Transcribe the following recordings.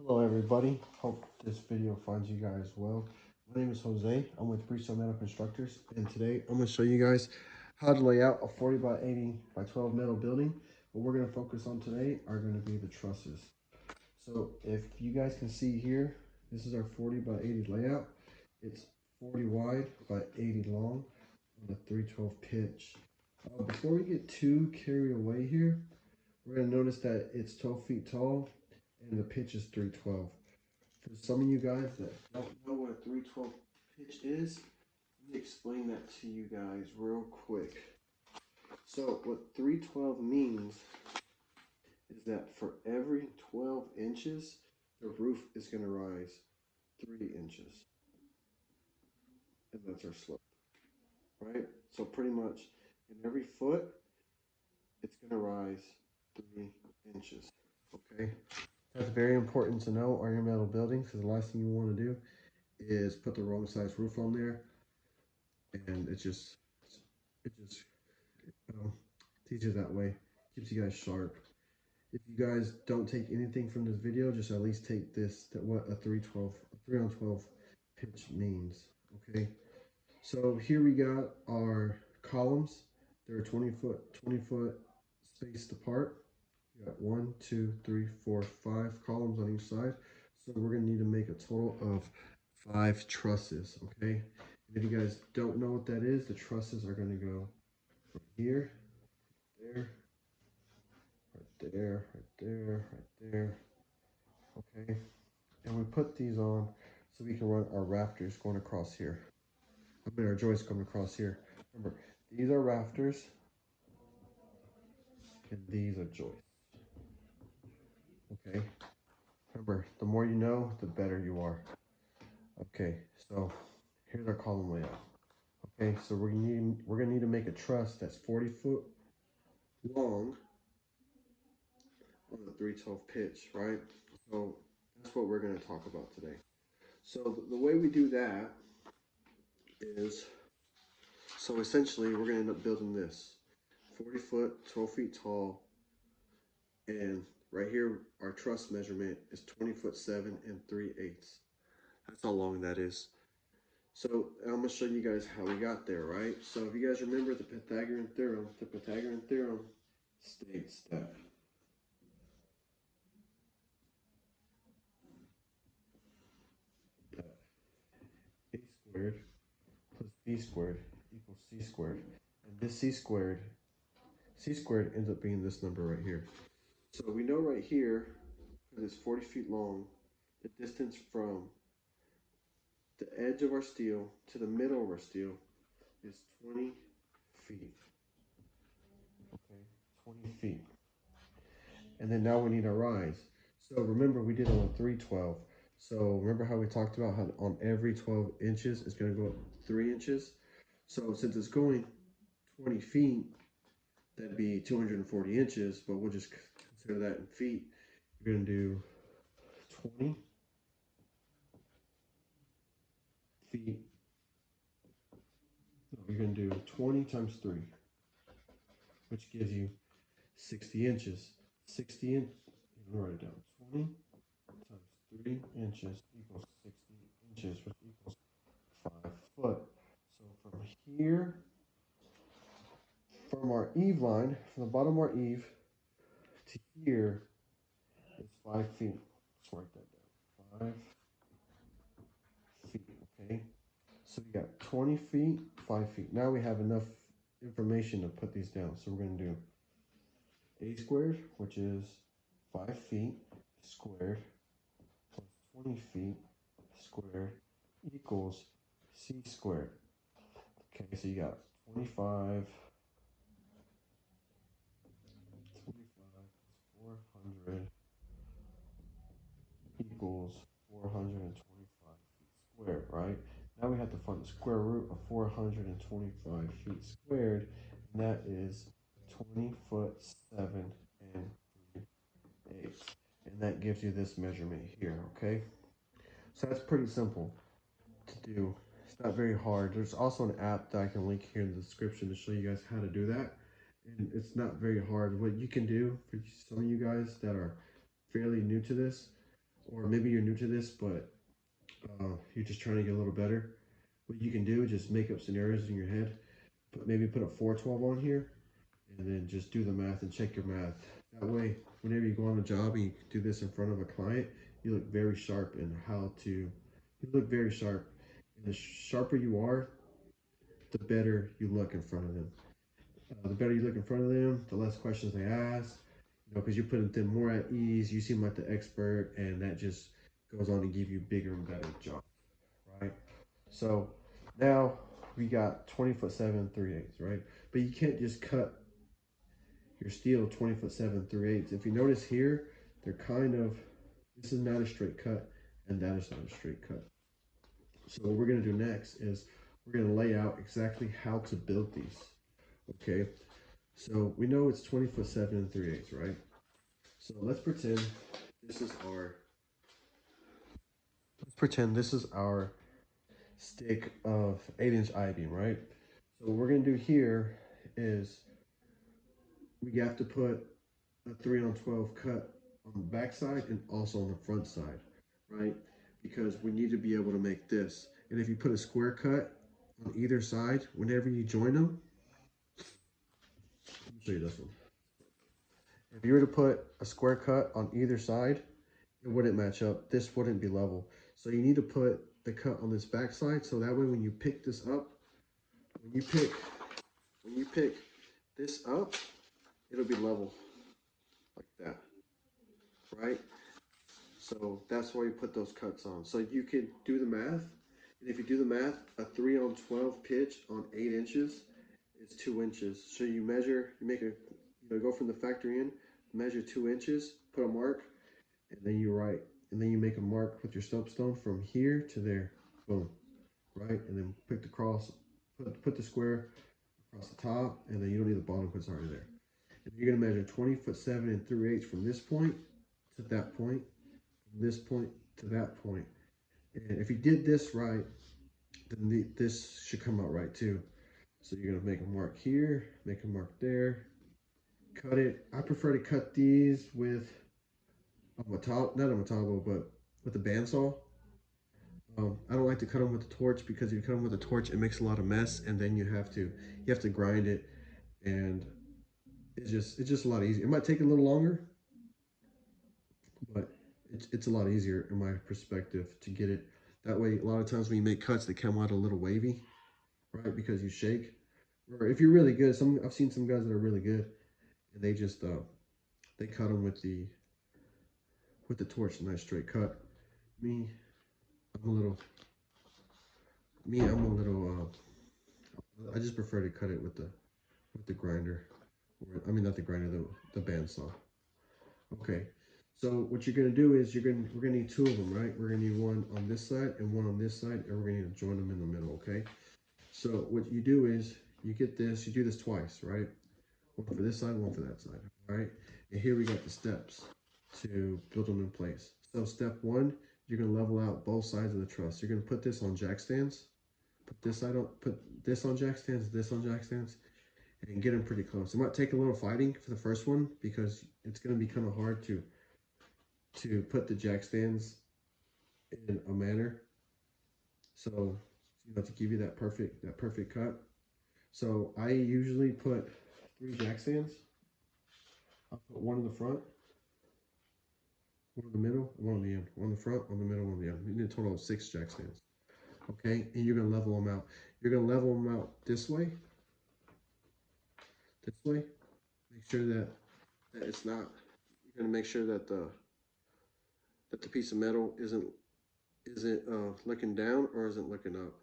Hello everybody, hope this video finds you guys well. My name is Jose, I'm with Briso Metal Constructors, and today I'm going to show you guys how to lay out a 40 by 80 by 12 metal building. What we're going to focus on today are going to be the trusses. So if you guys can see here, this is our 40 by 80 layout. It's 40 wide by 80 long on a 312 pitch. Before we get too carried away here, we're going to notice that it's 12 feet tall and the pitch is 312. For some of you guys that don't know what a 312 pitch is, let me explain that to you guys real quick. So what 312 means is that for every 12 inches, the roof is going to rise 3 inches. And that's our slope, right? So pretty much in every foot, it's going to rise 3 inches, okay? That's very important to know on your metal buildings, because the last thing you want to do is put the wrong size roof on there, and it just teaches that way, keeps you guys sharp. If you guys don't take anything from this video, just at least take this, that what a 3 on 12 pitch means. Okay, so here we got our columns. They're 20 foot spaced apart. You got 1, 2, 3, 4, 5 columns on each side. So we're gonna need to make a total of 5 trusses. Okay, and if you guys don't know what that is, the trusses are gonna go from here, there, right there, right there, right there. Okay, and we put these on so we can run our rafters going across here. I mean our joists coming across here. Remember, these are rafters and these are joists. Okay, remember, the more you know, the better you are. Okay, so here's our column layout. Okay, so we're gonna need to make a truss that's 40 foot long on the 312 pitch, right? So that's what we're gonna talk about today. So the way we do that is, so essentially we're gonna end up building this 40 foot, 12 feet tall, and right here our truss measurement is 20 foot 7 and 3/8. That's how long that is. So I'm gonna show you guys how we got there, right? So if you guys remember the Pythagorean theorem states that a squared plus b squared equals c squared. And this c squared ends up being this number right here. So we know right here, because it's 40 feet long, the distance from the edge of our steel to the middle of our steel is 20 feet. Okay, 20 feet. And then now we need a rise. So remember we did on a 312. So remember how we talked about how on every 12 inches it's going to go up 3 inches. So since it's going 20 feet, that'd be 240 inches, but we'll just consider that in feet. You're going to do 20 feet. No, you're going to do 20 times 3, which gives you 60 inches. 60 inches, you can write it down. 20 times 3 inches equals 60 inches, which equals 5 foot. So from here, from our eave line, from the bottom of our eave to here is 5 feet. Let's write that down. 5 feet, okay? So we got 20 feet, 5 feet. Now we have enough information to put these down. So we're going to do a squared, which is 5 feet squared plus 20 feet squared equals c squared. Okay, so you got 25 plus 400 equals 425 feet squared, right? Now we have to find the square root of 425 feet squared, and that is 20 foot 7 and 3/8. And that gives you this measurement here, okay? So that's pretty simple to do. It's not very hard. There's also an app that I can link here in the description to show you guys how to do that. And it's not very hard. What you can do for some of you guys that are fairly new to this, or maybe you're new to this, but you're just trying to get a little better. What you can do is just make up scenarios in your head. Maybe put a 412 on here, and then just do the math and check your math. That way, whenever you go on a job and you do this in front of a client, you look very sharp in how to. You look very sharp. And the sharper you are, the better you look in front of them. The better you look in front of them, the less questions they ask. You know, because you're putting them more at ease. You seem like the expert, and that just goes on to give you bigger and better jobs, right? So now we got 20 foot 7 3/8, right? But you can't just cut your steel 20 foot 7 3/8. If you notice here, they're kind of, this is not a straight cut, and that is not a straight cut. So what we're gonna do next is we're gonna lay out exactly how to build these. Okay, so we know it's 20 foot 7 3/8, right? So let's pretend this is our stick of 8-inch I-beam, right? So what we're gonna do here is we have to put a 3 on 12 cut on the back side and also on the front side, right? Because we need to be able to make this. And if you put a square cut on either side, whenever you join them, let me show you this one. If you were to put a square cut on either side, it wouldn't match up. This wouldn't be level. So you need to put the cut on this back side, so that way when you pick this up, when you pick this up, it'll be level like that, right? So that's why you put those cuts on. So you can do the math, and if you do the math, a 3 on 12 pitch on 8 inches is 2 inches. So you measure, you make a, go from the factory in, measure 2 inches, put a mark, and then you write, and then you make a mark with your soapstone from here to there, boom, right? And then pick the cross, put the square across the top, and then you don't need the bottom because it's already there. And you're gonna measure 20 foot 7 3/8 from this point to that point, from this point to that point. And if you did this right, then this should come out right too. So you're gonna make a mark here, make a mark there, cut it. I prefer to cut these with a not a matago, but with a bandsaw. I don't like to cut them with a torch, because if you cut them with a torch, it makes a lot of mess, and then you have to grind it, and it's just a lot easier. It might take a little longer, but it's a lot easier in my perspective to get it. That way, a lot of times when you make cuts, they come out a little wavy, right? Because you shake. Or if you're really good, I've seen some guys that are really good, and they just they cut them with the torch, a nice straight cut. I'm a little I just prefer to cut it with the grinder. I mean, not the grinder, the bandsaw. Okay, so what you're gonna do is we're gonna need 2 of them, right? We're gonna need one on this side and one on this side, and we're gonna need to join them in the middle. Okay, so what you do is you do this twice, right? One for this side, one for that side. All right, and here we got the steps to build them in place. So step 1, you're gonna level out both sides of the truss. You're gonna put this on jack stands. Put this on jack stands, this on jack stands, and get them pretty close. It might take a little fighting for the first one, because it's going to be kind of hard to put the jack stands in a manner. So, to give you that perfect cut. So I usually put 3 jack stands. I'll put one in the front, one in the middle, one on the end. One in the front, one in the middle, one on the end. You need a total of 6 jack stands. Okay, and you're gonna level them out. You're gonna level them out this way. Make sure that it's not. You're gonna make sure that the piece of metal isn't looking down or isn't looking up.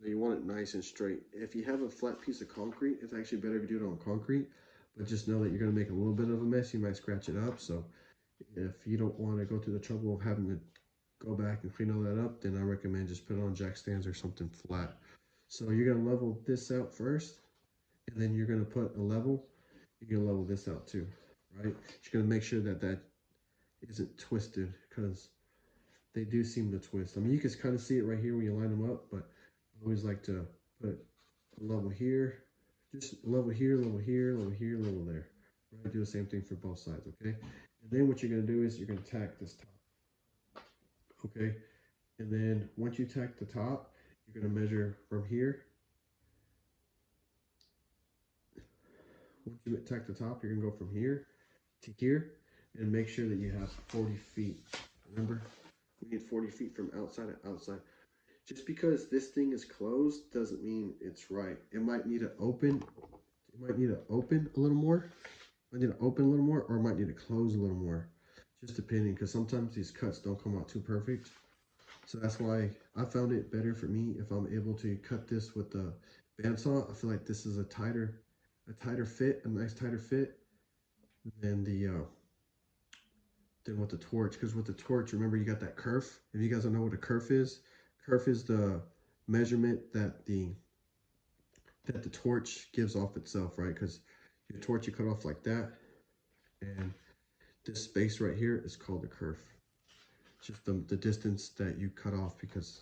You want it nice and straight. If you have a flat piece of concrete, it's actually better if you do it on concrete. But just know that you're gonna make a little bit of a mess. You might scratch it up. So if you don't want to go through the trouble of having to go back and clean all that up, then I recommend just put it on jack stands or something flat. So you're gonna level this out first, and then you're gonna put a level. You're gonna level this out too, right? You're gonna make sure that isn't twisted, because they do seem to twist. I mean, you can kind of see it right here when you line them up, but I always like to put a level here, just level here, level here, level here, level there. Right? Do the same thing for both sides, okay? And then what you're gonna do is you're gonna tack this top. Okay, and then once you tack the top, you're gonna measure from here. Once you tack the top, you're gonna go from here to here, and make sure that you have 40 feet. Remember, we need 40 feet from outside to outside. Just because this thing is closed doesn't mean it's right. It might need to open. It might need to open a little more. Might need to open a little more, or it might need to close a little more. Just depending, because sometimes these cuts don't come out too perfect. So that's why I found it better for me if I'm able to cut this with the bandsaw. I feel like this is a tighter fit, a nice tighter fit than the than with the torch. Because with the torch, remember you got that kerf. If you guys don't know what a kerf is the measurement that the torch gives off itself, right? Because your torch you cut off like that, and this space right here is called the kerf. It's just the distance that you cut off because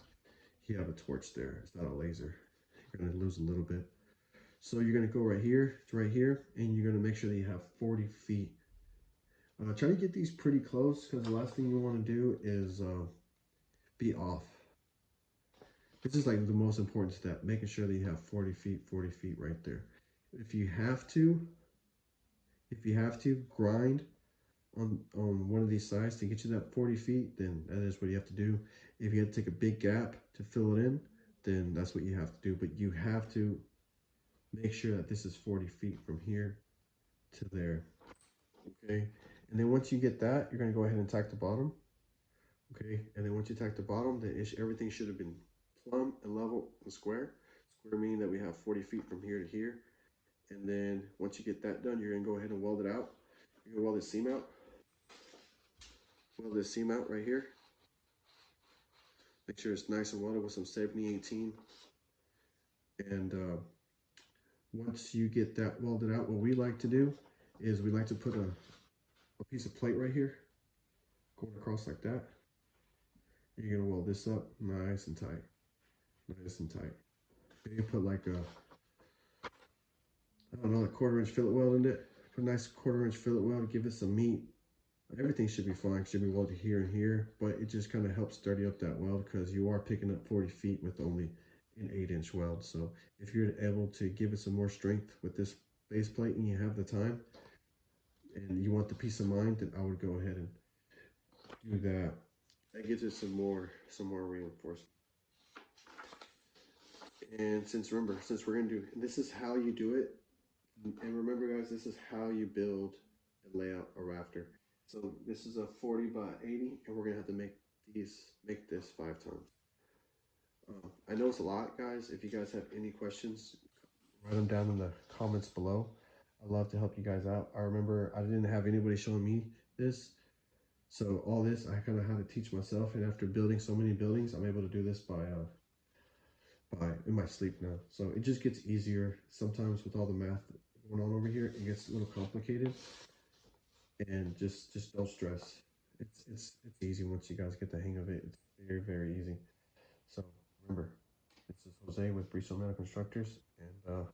you have a torch there. It's not a laser. You're gonna lose a little bit. So you're gonna go right here to right here, and you're gonna make sure that you have 40 feet. Try to get these pretty close, because the last thing you want to do is be off. This is like the most important step, making sure that you have 40 feet right there. If you have to, grind on one of these sides to get you that 40 feet, then that is what you have to do. If you have to take a big gap to fill it in, then that's what you have to do. But you have to make sure that this is 40 feet from here to there. Okay, and then once you get that, you're gonna go ahead and tack the bottom. Okay, and then once you tack the bottom, then everything should have been plumb and level and square. Square meaning that we have 40 feet from here to here. And then once you get that done, you're gonna go ahead and weld it out. You're gonna weld this seam out. Weld this seam out right here. Make sure it's nice and welded with some 7018. And once you get that welded out, what we like to do is we like to put a piece of plate right here, going across like that. You're gonna weld this up nice and tight, nice and tight. You put like I don't know, a 1/4 inch fillet weld in it. Put a nice 1/4 inch fillet weld, give it some meat. Everything should be fine, should be welded here and here, but it just kind of helps sturdy up that weld because you are picking up 40 feet with only an 8-inch weld. So if you're able to give it some more strength with this base plate and you have the time and you want the peace of mind, then I would go ahead and do that. That gives it some more reinforcement. And since we're gonna do, this is how you do it. And remember guys, this is how you build and lay out a rafter. So this is a 40 by 80, and we're gonna have to make this 5 times. I know it's a lot, guys. If you guys have any questions, write them down in the comments below. I'd love to help you guys out. I remember I didn't have anybody showing me this, so all this I kind of had to teach myself. And after building so many buildings, I'm able to do this by in my sleep now. So it just gets easier. Sometimes with all the math going on over here, it gets a little complicated. And just don't stress. It's easy once you guys get the hang of it. It's very easy. So remember, this is Jose with Briso Metal Constructors, and